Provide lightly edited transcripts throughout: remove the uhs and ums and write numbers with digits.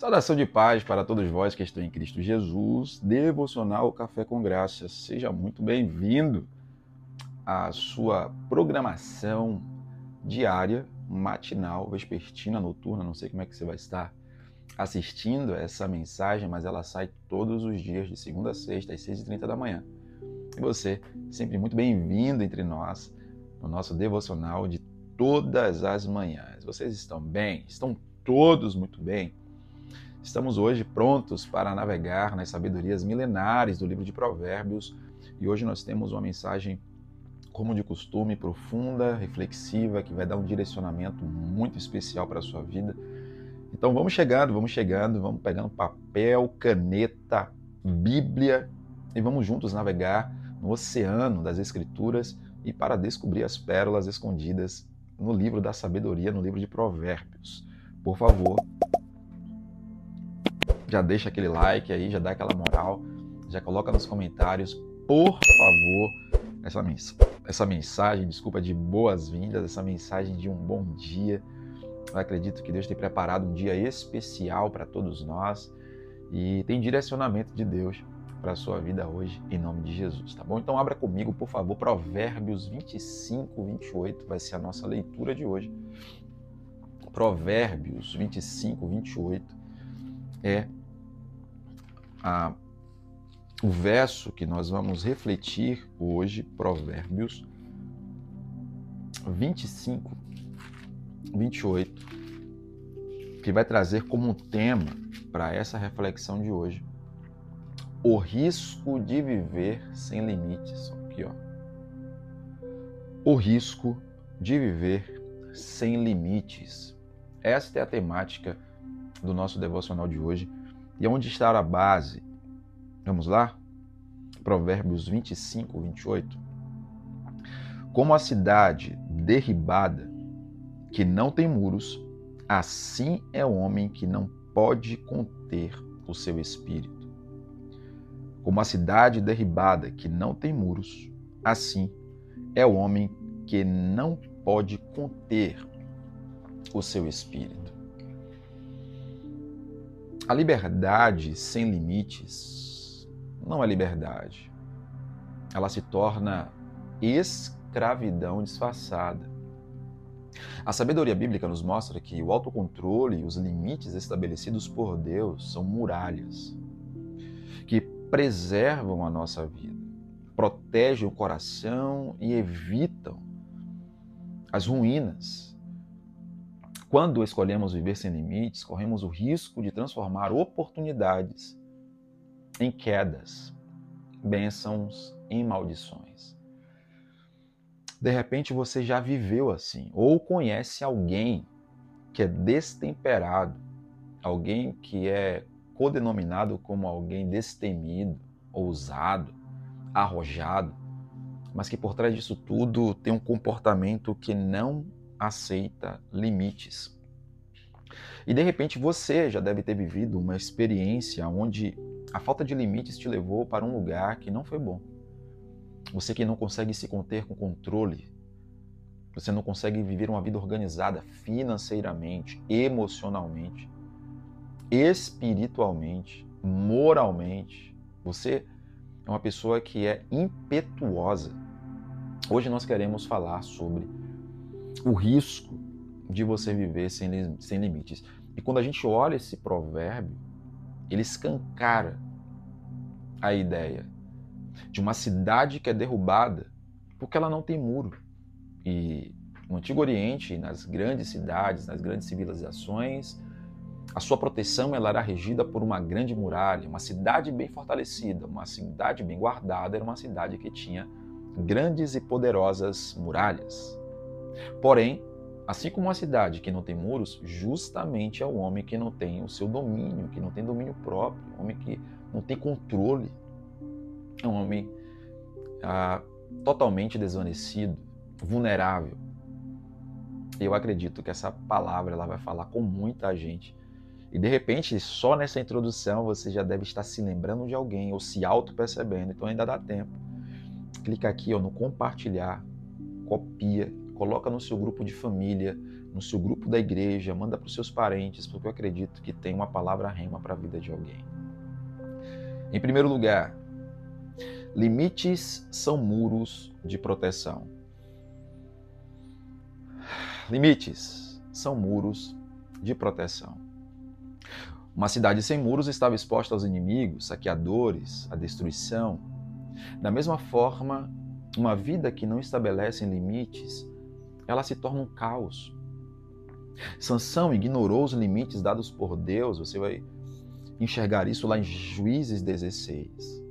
Saudação de paz para todos vós que estão em Cristo Jesus. Devocional Café com Graça. Seja muito bem-vindo à sua programação diária, matinal, vespertina, noturna. Não sei como é que você vai estar assistindo essa mensagem, mas ela sai todos os dias, de segunda a sexta, às 6h30 da manhã. E você, sempre muito bem-vindo entre nós, no nosso devocional de todas as manhãs. Vocês estão bem? Estão todos muito bem? Estamos hoje prontos para navegar nas sabedorias milenares do livro de Provérbios e hoje nós temos uma mensagem, como de costume, profunda, reflexiva, que vai dar um direcionamento muito especial para a sua vida. Então vamos chegando, vamos pegando papel, caneta, Bíblia e vamos juntos navegar no oceano das Escrituras e para descobrir as pérolas escondidas no livro da sabedoria, no livro de Provérbios. Por favor, já deixa aquele like aí, já dá aquela moral, já coloca nos comentários, por favor, essa mensagem, de boas-vindas, essa mensagem de um bom dia. Eu acredito que Deus tem preparado um dia especial para todos nós e tem direcionamento de Deus para a sua vida hoje, em nome de Jesus, tá bom? Então abra comigo, por favor, Provérbios 25, 28, vai ser a nossa leitura de hoje. Provérbios 25, 28 é o verso que nós vamos refletir hoje, Provérbios 25, 28, que vai trazer como tema para essa reflexão de hoje o risco de viver sem limites. Aqui, ó. O risco de viver sem limites. Esta é a temática do nosso devocional de hoje. E onde está a base? Vamos lá? Provérbios 25, 28. Como a cidade derribada, que não tem muros, assim é o homem que não pode conter o seu espírito. Como a cidade derribada, que não tem muros, assim é o homem que não pode conter o seu espírito. A liberdade sem limites não é liberdade. Ela se torna escravidão disfarçada. A sabedoria bíblica nos mostra que o autocontrole e os limites estabelecidos por Deus são muralhas que preservam a nossa vida, protegem o coração e evitam as ruínas. Quando escolhemos viver sem limites, corremos o risco de transformar oportunidades em quedas, bênçãos em maldições. De repente você já viveu assim, ou conhece alguém que é destemperado, alguém que é codenominado como alguém destemido, ousado, arrojado, mas que por trás disso tudo tem um comportamento que não aceita limites. E de repente você já deve ter vivido uma experiência onde a falta de limites te levou para um lugar que não foi bom. Você que não consegue se conter com controle, você não consegue viver uma vida organizada financeiramente, emocionalmente, espiritualmente, moralmente. Você é uma pessoa que é impetuosa. Hoje nós queremos falar sobre o risco de você viver sem limites. E quando a gente olha esse provérbio, ele escancara a ideia de uma cidade que é derrubada porque ela não tem muro. E no Antigo Oriente, nas grandes cidades, nas grandes civilizações, a sua proteção ela era regida por uma grande muralha. Uma cidade bem fortalecida, uma cidade bem guardada, era uma cidade que tinha grandes e poderosas muralhas. Porém, assim como uma cidade que não tem muros, justamente é o homem que não tem o seu domínio, que não tem domínio próprio, um homem que não tem controle, é um homem totalmente desvanecido, vulnerável. Eu acredito que essa palavra ela vai falar com muita gente. E de repente, só nessa introdução, você já deve estar se lembrando de alguém ou se auto-percebendo. Então ainda dá tempo. Clica aqui no compartilhar, copia, coloca no seu grupo de família, no seu grupo da igreja, manda para os seus parentes, porque eu acredito que tem uma palavra rema para a vida de alguém. Em primeiro lugar, limites são muros de proteção. Limites são muros de proteção. Uma cidade sem muros estava exposta aos inimigos, saqueadores, à destruição. Da mesma forma, uma vida que não estabelece limites, ela se torna um caos. Sansão ignorou os limites dados por Deus, você vai enxergar isso lá em Juízes 16.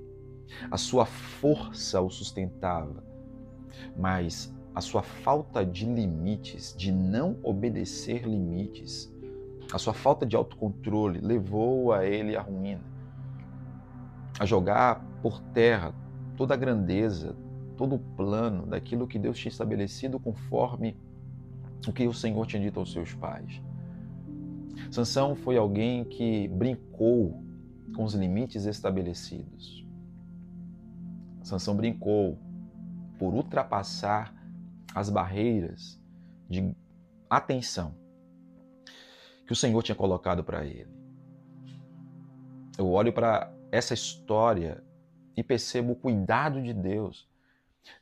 A sua força o sustentava, mas a sua falta de limites, de não obedecer limites, a sua falta de autocontrole levou a ele à ruína, a jogar por terra toda a grandeza, todo o plano daquilo que Deus tinha estabelecido conforme o que o Senhor tinha dito aos seus pais. Sansão foi alguém que brincou com os limites estabelecidos. Sansão brincou por ultrapassar as barreiras de atenção que o Senhor tinha colocado para ele. Eu olho para essa história e percebo o cuidado de Deus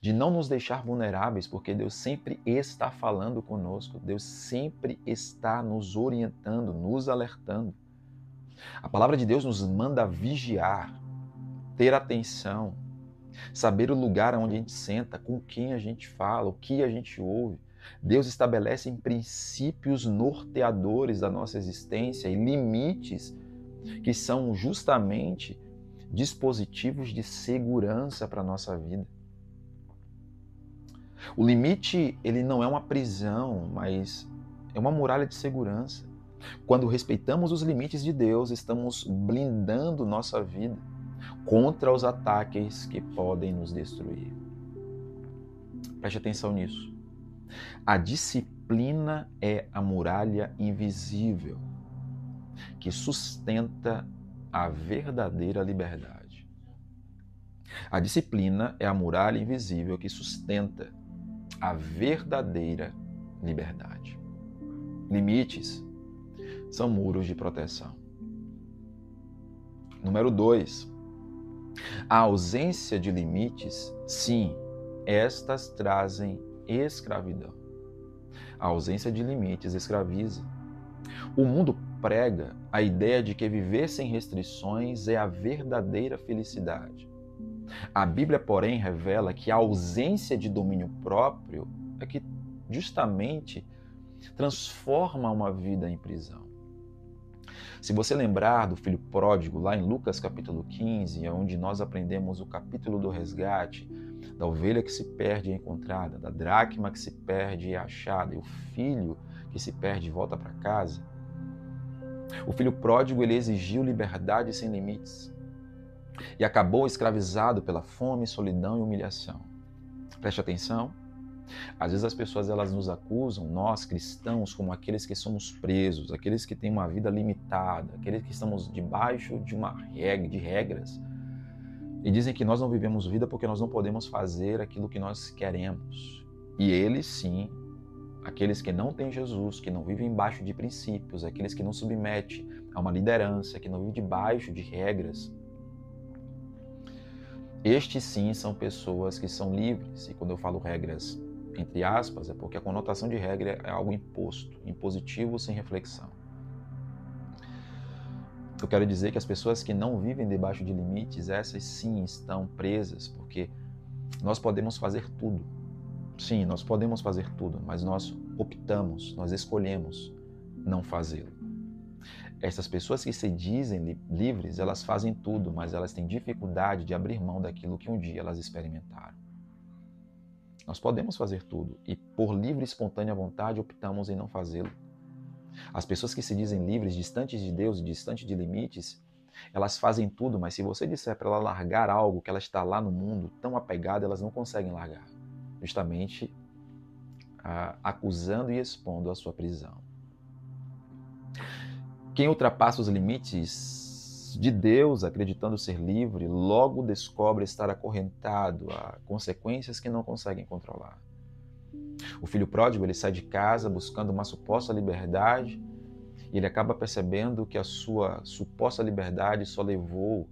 de não nos deixar vulneráveis, porque Deus sempre está falando conosco, Deus sempre está nos orientando, nos alertando. A palavra de Deus nos manda vigiar, ter atenção, saber o lugar onde a gente senta, com quem a gente fala, o que a gente ouve. Deus estabelece princípios norteadores da nossa existência e limites que são justamente dispositivos de segurança para a nossa vida. O limite, ele não é uma prisão, mas é uma muralha de segurança. Quando respeitamos os limites de Deus, estamos blindando nossa vida contra os ataques que podem nos destruir. Preste atenção nisso. A disciplina é a muralha invisível que sustenta a verdadeira liberdade. A disciplina é a muralha invisível que sustenta a verdadeira liberdade. Limites são muros de proteção. Número 2. A ausência de limites, sim, estas trazem escravidão. A ausência de limites escraviza. O mundo prega a ideia de que viver sem restrições é a verdadeira felicidade. A Bíblia, porém, revela que a ausência de domínio próprio é que justamente transforma uma vida em prisão. Se você lembrar do filho pródigo, lá em Lucas capítulo 15, onde nós aprendemos o capítulo do resgate, da ovelha que se perde e é encontrada, da dracma que se perde e é achada, e o filho que se perde e volta para casa, o filho pródigo ele exigiu liberdade sem limites e acabou escravizado pela fome, solidão e humilhação. Preste atenção. Às vezes as pessoas elas nos acusam, nós cristãos, como aqueles que somos presos, aqueles que têm uma vida limitada, aqueles que estamos debaixo de regras, e dizem que nós não vivemos vida porque nós não podemos fazer aquilo que nós queremos. E eles sim, aqueles que não têm Jesus, que não vivem embaixo de princípios, aqueles que não submetem a uma liderança, que não vivem debaixo de regras, estes sim são pessoas que são livres. E quando eu falo regras, entre aspas, é porque a conotação de regra é algo imposto, impositivo sem reflexão. Eu quero dizer que as pessoas que não vivem debaixo de limites, essas sim estão presas, porque nós podemos fazer tudo. Sim, nós podemos fazer tudo, mas nós optamos, nós escolhemos não fazê-lo. Essas pessoas que se dizem livres, elas fazem tudo, mas elas têm dificuldade de abrir mão daquilo que um dia elas experimentaram. Nós podemos fazer tudo e, por livre e espontânea vontade, optamos em não fazê-lo. As pessoas que se dizem livres, distantes de Deus, distantes de limites, elas fazem tudo, mas se você disser para ela largar algo que ela está lá no mundo, tão apegada, elas não conseguem largar. Justamente acusando e expondo a sua prisão. Quem ultrapassa os limites de Deus, acreditando ser livre, logo descobre estar acorrentado a consequências que não conseguem controlar. O filho pródigo, ele sai de casa buscando uma suposta liberdade e ele acaba percebendo que a sua suposta liberdade só levou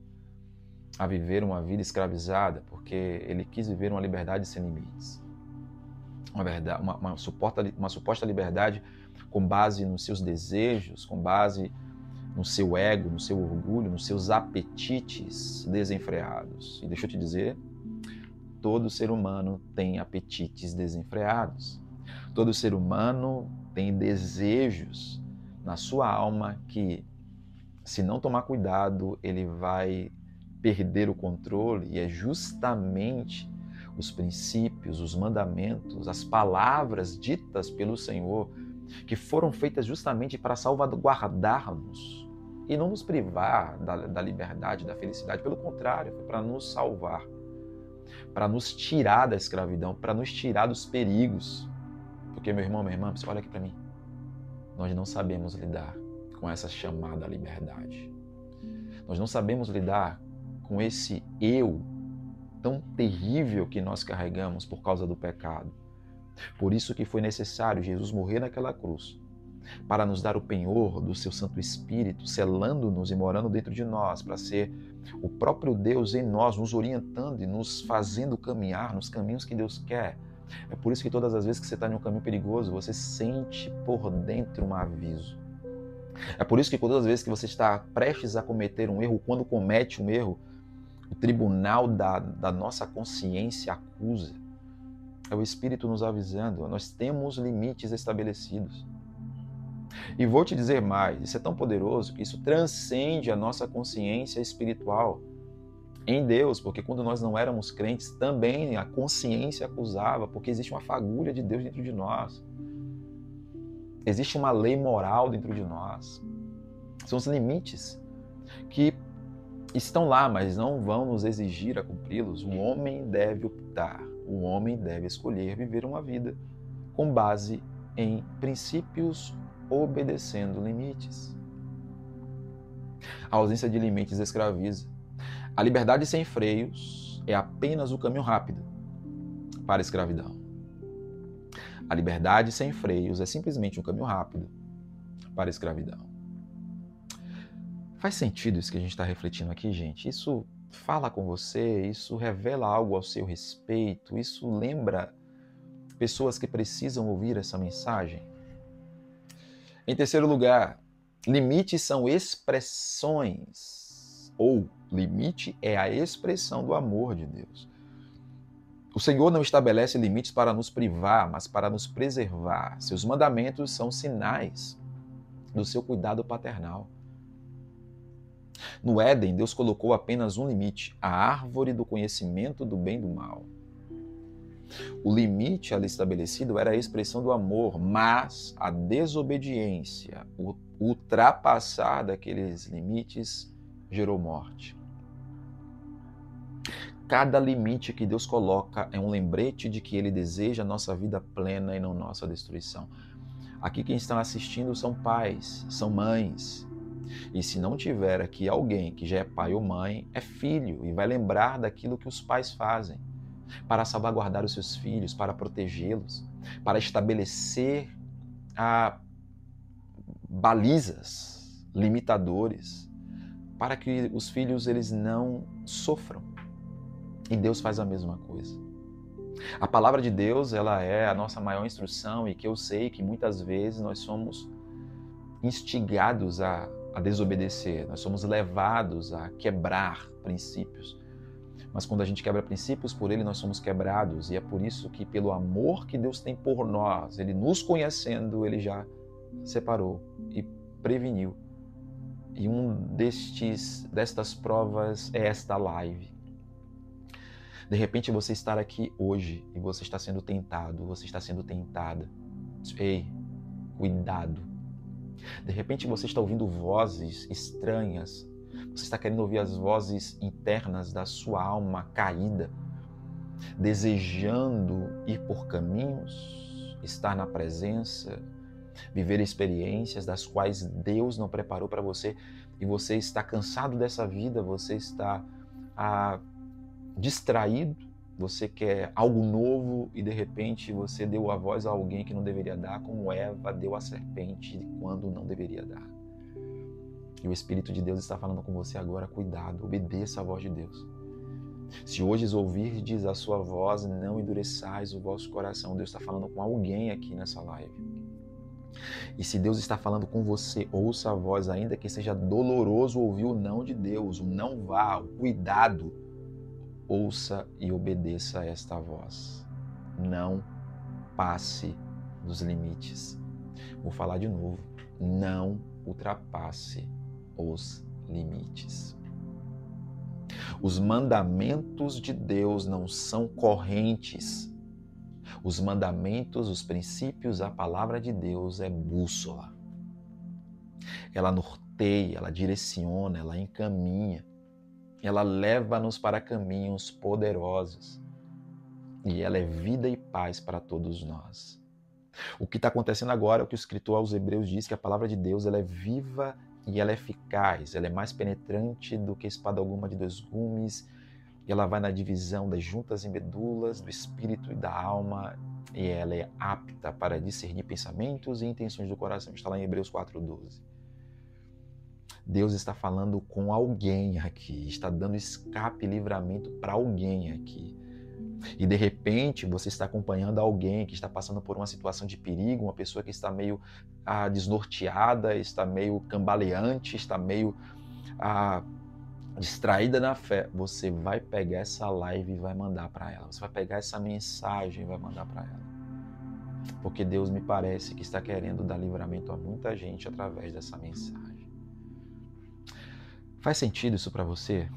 a viver uma vida escravizada, porque ele quis viver uma liberdade sem limites. Uma suposta liberdade com base nos seus desejos, com base no seu ego, no seu orgulho, nos seus apetites desenfreados. E deixa eu te dizer, todo ser humano tem apetites desenfreados. Todo ser humano tem desejos na sua alma que, se não tomar cuidado, ele vai perder o controle, e é justamente os princípios, os mandamentos, as palavras ditas pelo Senhor que foram feitas justamente para salvaguardar-nos e não nos privar da liberdade, da felicidade. Pelo contrário, foi para nos salvar, para nos tirar da escravidão, para nos tirar dos perigos. Porque, meu irmão, minha irmã, você olha aqui para mim. Nós não sabemos lidar com essa chamada liberdade. Nós não sabemos lidar com esse eu tão terrível que nós carregamos por causa do pecado. Por isso que foi necessário Jesus morrer naquela cruz, para nos dar o penhor do seu Santo Espírito, selando-nos e morando dentro de nós, para ser o próprio Deus em nós, nos orientando e nos fazendo caminhar nos caminhos que Deus quer. É por isso que todas as vezes que você está em um caminho perigoso, você sente por dentro um aviso. É por isso que todas as vezes que você está prestes a cometer um erro, quando comete um erro, o tribunal da nossa consciência acusa. É o Espírito nos avisando. Nós temos limites estabelecidos. E vou te dizer mais, isso é tão poderoso que isso transcende a nossa consciência espiritual em Deus, porque quando nós não éramos crentes, também a consciência acusava, porque existe uma fagulha de Deus dentro de nós. Existe uma lei moral dentro de nós. São os limites que estão lá, mas não vão nos exigir a cumpri-los. O homem deve optar, o homem deve escolher viver uma vida com base em princípios, obedecendo limites. A ausência de limites escraviza. A liberdade sem freios é apenas o caminho rápido para a escravidão. A liberdade sem freios é simplesmente um caminho rápido para a escravidão. Faz sentido isso que a gente está refletindo aqui, gente? Isso fala com você, isso revela algo ao seu respeito, isso lembra pessoas que precisam ouvir essa mensagem? Em terceiro lugar, limites são expressões, ou limite é a expressão do amor de Deus. O Senhor não estabelece limites para nos privar, mas para nos preservar. Seus mandamentos são sinais do seu cuidado paternal. No Éden, Deus colocou apenas um limite, a árvore do conhecimento do bem e do mal. O limite ali estabelecido era a expressão do amor, mas a desobediência, o ultrapassar daqueles limites, gerou morte. Cada limite que Deus coloca é um lembrete de que Ele deseja a nossa vida plena e não nossa destruição. Aqui quem está assistindo são pais, são mães. E se não tiver aqui alguém que já é pai ou mãe, é filho e vai lembrar daquilo que os pais fazem para salvaguardar os seus filhos, para protegê-los, para estabelecer balizas, limitadores, para que os filhos eles não sofram. E Deus faz a mesma coisa. A palavra de Deus, ela é a nossa maior instrução, e que eu sei que muitas vezes nós somos instigados a desobedecer, nós somos levados a quebrar princípios. Mas quando a gente quebra princípios, por Ele nós somos quebrados, e é por isso que, pelo amor que Deus tem por nós, Ele nos conhecendo, Ele já separou e preveniu. E destas provas é esta live. De repente você está aqui hoje e você está sendo tentado, você está sendo tentada. Ei, cuidado. De repente você está ouvindo vozes estranhas, você está querendo ouvir as vozes internas da sua alma caída, desejando ir por caminhos, estar na presença, viver experiências das quais Deus não preparou para você, e você está cansado dessa vida, você está distraído, você quer algo novo e de repente você deu a voz a alguém que não deveria dar, como Eva deu à serpente quando não deveria dar. E o Espírito de Deus está falando com você agora, cuidado, obedeça a voz de Deus. Se hoje ouvirdes a sua voz, não endureçais o vosso coração. Deus está falando com alguém aqui nessa live. E se Deus está falando com você, ouça a voz, ainda que seja doloroso ouvir o não de Deus, o não vá, o cuidado. Ouça e obedeça a esta voz. Não passe dos limites. Vou falar de novo. Não ultrapasse os limites. Os mandamentos de Deus não são correntes. Os mandamentos, os princípios, a palavra de Deus é bússola. Ela norteia, ela direciona, ela encaminha. Ela leva-nos para caminhos poderosos. E ela é vida e paz para todos nós. O que está acontecendo agora é o que o escritor aos Hebreus diz, que a palavra de Deus ela é viva e ela é eficaz. Ela é mais penetrante do que espada alguma de dois gumes. E ela vai na divisão das juntas e medulas, do espírito e da alma. E ela é apta para discernir pensamentos e intenções do coração. Está lá em Hebreus 4:12. Deus está falando com alguém aqui, está dando escape e livramento para alguém aqui. E de repente você está acompanhando alguém que está passando por uma situação de perigo, uma pessoa que está meio desnorteada, está meio cambaleante, está meio distraída na fé. Você vai pegar essa live e vai mandar para ela. Você vai pegar essa mensagem e vai mandar para ela. Porque Deus me parece que está querendo dar livramento a muita gente através dessa mensagem. Faz sentido isso para você?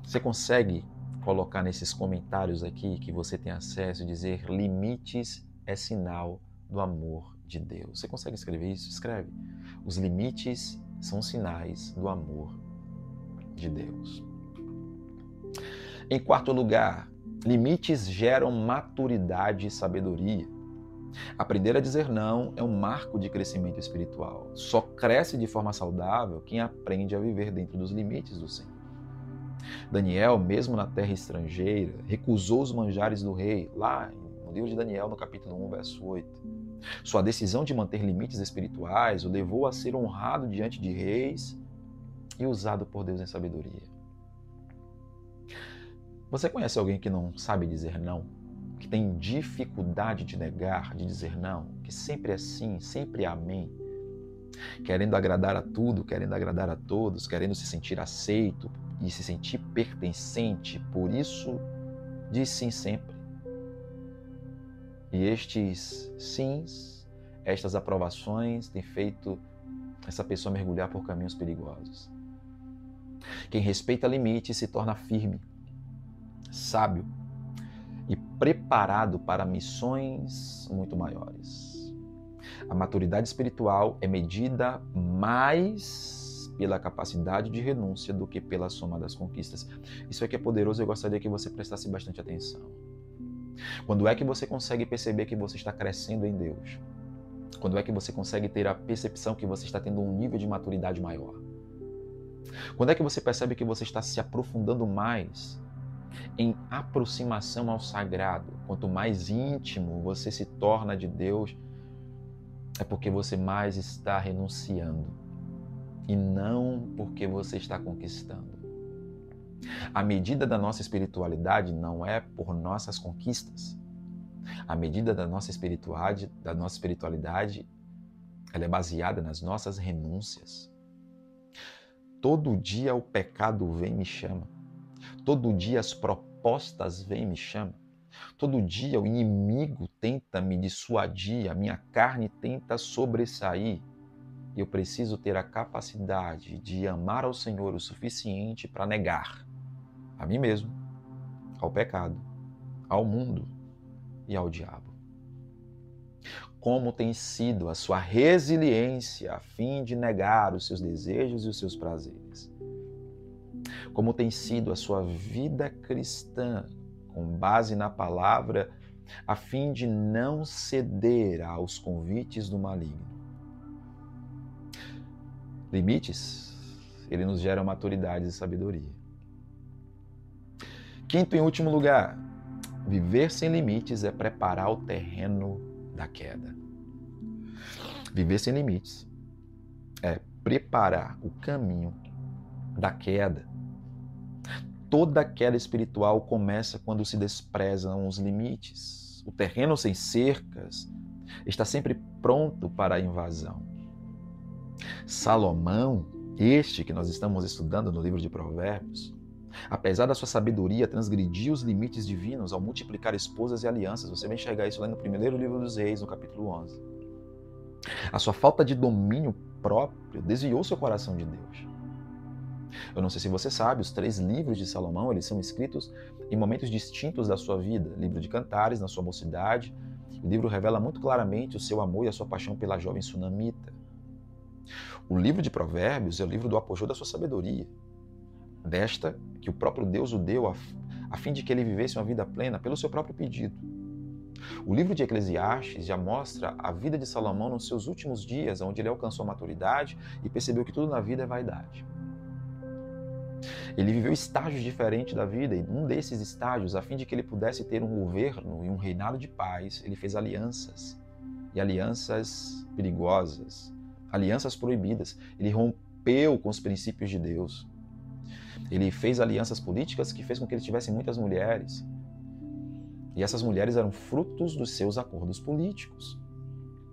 Você consegue colocar nesses comentários aqui que você tem acesso e dizer limites é sinal do amor de Deus? Você consegue escrever isso? Escreve. Os limites são sinais do amor de Deus. Em quarto lugar, limites geram maturidade e sabedoria. Aprender a dizer não é um marco de crescimento espiritual. Só cresce de forma saudável quem aprende a viver dentro dos limites do Senhor. Daniel, mesmo na terra estrangeira, recusou os manjares do rei, lá no livro de Daniel, no capítulo 1, verso 8. Sua decisão de manter limites espirituais o levou a ser honrado diante de reis e usado por Deus em sabedoria. Você conhece alguém que não sabe dizer não? Que tem dificuldade de negar, de dizer não, que sempre é sim, sempre é amém, querendo agradar a tudo, querendo agradar a todos, querendo se sentir aceito e se sentir pertencente, por isso diz sim sempre. E estes sims, estas aprovações têm feito essa pessoa mergulhar por caminhos perigosos. Quem respeita limites se torna firme, sábio, e preparado para missões muito maiores. A maturidade espiritual é medida mais pela capacidade de renúncia do que pela soma das conquistas. Isso aqui é poderoso, eu gostaria que você prestasse bastante atenção. Quando é que você consegue perceber que você está crescendo em Deus? Quando é que você consegue ter a percepção que você está tendo um nível de maturidade maior? Quando é que você percebe que você está se aprofundando mais em aproximação ao sagrado? Quanto mais íntimo você se torna de Deus, é porque você mais está renunciando e não porque você está conquistando. A medida da nossa espiritualidade não é por nossas conquistas. A medida da nossa espiritualidade, ela é baseada nas nossas renúncias. Todo dia o pecado vem e me chama. Todo dia as propostas vêm e me chamam. Todo dia o inimigo tenta me dissuadir, a minha carne tenta sobressair. E eu preciso ter a capacidade de amar ao Senhor o suficiente para negar a mim mesmo, ao pecado, ao mundo e ao diabo. Como tem sido a sua resiliência a fim de negar os seus desejos e os seus prazeres? Como tem sido a sua vida cristã com base na palavra a fim de não ceder aos convites do maligno? Limites, ele nos gera maturidade e sabedoria. Quinto e último lugar, Viver sem limites é preparar o terreno da queda. Viver sem limites é preparar o caminho da queda. Toda queda espiritual começa quando se desprezam os limites. O terreno sem cercas está sempre pronto para a invasão. Salomão, este que nós estamos estudando no livro de Provérbios, apesar da sua sabedoria, transgrediu os limites divinos ao multiplicar esposas e alianças. Você vai enxergar isso lá no primeiro livro dos Reis, no capítulo 11. A sua falta de domínio próprio desviou seu coração de Deus. Eu não sei se você sabe, os 3 livros de Salomão, eles são escritos em momentos distintos da sua vida. Livro de Cantares, na sua mocidade. O livro revela muito claramente o seu amor e a sua paixão pela jovem sunamita. O livro de Provérbios é o livro do apogeu da sua sabedoria. Desta que o próprio Deus o deu a fim de que ele vivesse uma vida plena pelo seu próprio pedido. O livro de Eclesiastes já mostra a vida de Salomão nos seus últimos dias, onde ele alcançou a maturidade e percebeu que tudo na vida é vaidade. Ele viveu estágios diferentes da vida e um desses estágios, a fim de que ele pudesse ter um governo e um reinado de paz, ele fez alianças, e alianças perigosas, alianças proibidas. Ele rompeu com os princípios de Deus. Ele fez alianças políticas que fez com que ele tivesse muitas mulheres. E essas mulheres eram frutos dos seus acordos políticos.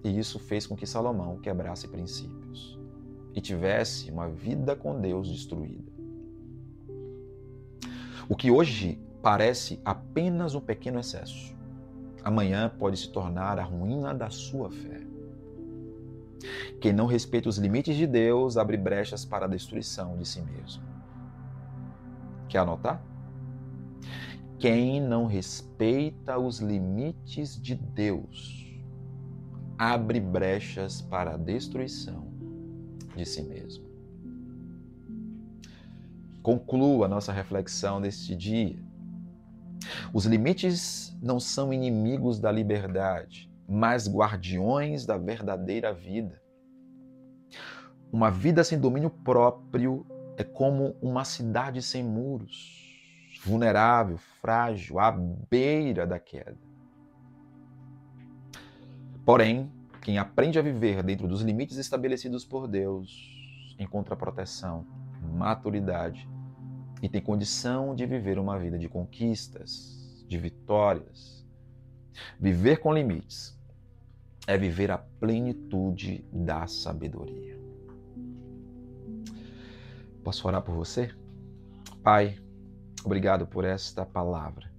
E isso fez com que Salomão quebrasse princípios e tivesse uma vida com Deus destruída. O que hoje parece apenas um pequeno excesso, amanhã pode se tornar a ruína da sua fé. Quem não respeita os limites de Deus abre brechas para a destruição de si mesmo. Quer anotar? Quem não respeita os limites de Deus abre brechas para a destruição de si mesmo. Conclua a nossa reflexão deste dia. Os limites não são inimigos da liberdade, mas guardiões da verdadeira vida. Uma vida sem domínio próprio é como uma cidade sem muros, vulnerável, frágil, à beira da queda. Porém, quem aprende a viver dentro dos limites estabelecidos por Deus encontra proteção, maturidade e tem condição de viver uma vida de conquistas, de vitórias. Viver com limites é viver a plenitude da sabedoria. Posso orar por você? Pai, obrigado por esta palavra.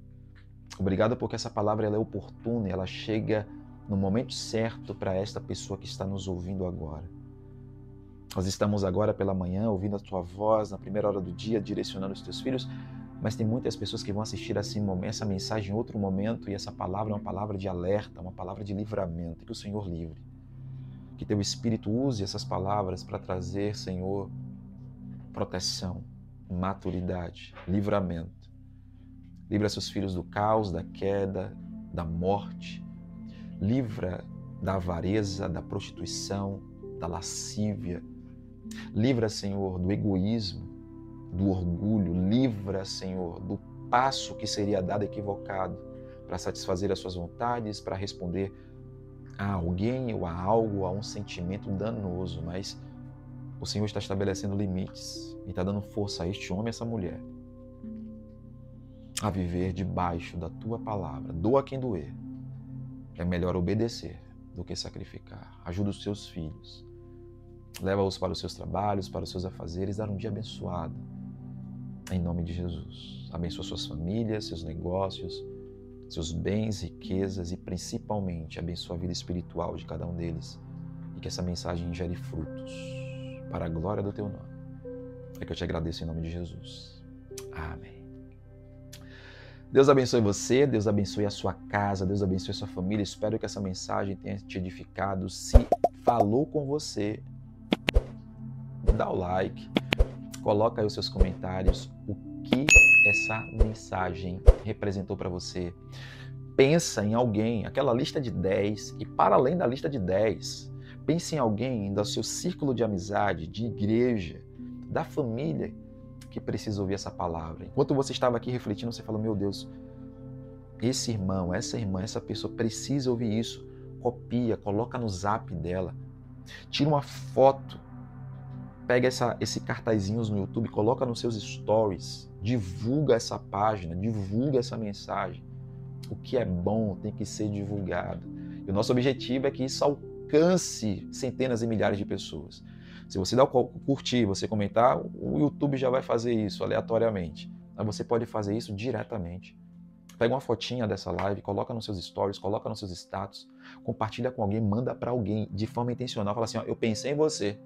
Obrigado porque essa palavra ela é oportuna, ela chega no momento certo para esta pessoa que está nos ouvindo agora. Nós estamos agora pela manhã ouvindo a tua voz na primeira hora do dia, direcionando os teus filhos, mas tem muitas pessoas que vão assistir essa mensagem em outro momento e essa palavra é uma palavra de alerta, uma palavra de livramento, que o Senhor livre. Que teu Espírito use essas palavras para trazer, Senhor, proteção, maturidade, livramento. Livra seus filhos do caos, da queda, da morte. Livra da avareza, da prostituição, da lascívia. Livra, Senhor, do egoísmo, do orgulho. Livra, Senhor, do passo que seria dado equivocado para satisfazer as suas vontades, para responder a alguém ou a algo, a um sentimento danoso. Mas o Senhor está estabelecendo limites e está dando força a este homem e essa mulher a viver debaixo da tua palavra. Doa quem doer. É melhor obedecer do que sacrificar. Ajuda os teus filhos. Leva-os para os seus trabalhos, para os seus afazeres, dar um dia abençoado. Em nome de Jesus. Abençoa suas famílias, seus negócios, seus bens, riquezas e principalmente abençoa a vida espiritual de cada um deles. E que essa mensagem gere frutos para a glória do teu nome. É que eu te agradeço em nome de Jesus. Amém. Deus abençoe você, Deus abençoe a sua casa, Deus abençoe a sua família. Espero que essa mensagem tenha te edificado. Se falou com você, dá o like, coloca aí os seus comentários, o que essa mensagem representou para você. Pensa em alguém, aquela lista de 10 e para além da lista de 10, pense em alguém do seu círculo de amizade, de igreja, da família, que precisa ouvir essa palavra. Enquanto você estava aqui refletindo, você falou, meu Deus, Esse irmão, essa irmã, essa pessoa precisa ouvir isso. Copia, coloca no zap dela. Tira uma foto. Pega esse cartazinhos no YouTube, coloca nos seus stories. Divulga essa página, divulga essa mensagem. O que é bom tem que ser divulgado. E o nosso objetivo é que isso alcance centenas e milhares de pessoas. Se você dá o curtir, você comentar, o YouTube já vai fazer isso aleatoriamente. Mas você pode fazer isso diretamente. Pega uma fotinha dessa live, coloca nos seus stories, coloca nos seus status, compartilha com alguém, manda para alguém de forma intencional. Fala assim, ó, eu pensei em você,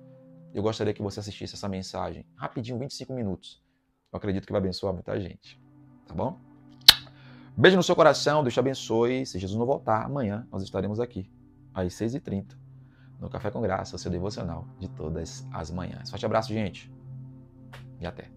eu gostaria que você assistisse essa mensagem. Rapidinho, 25 minutos. Eu acredito que vai abençoar muita gente. Tá bom? Beijo no seu coração, Deus te abençoe. Se Jesus não voltar, amanhã nós estaremos aqui, às 6h30, no Café com Graça, o seu devocional de todas as manhãs. Forte abraço, gente. E até.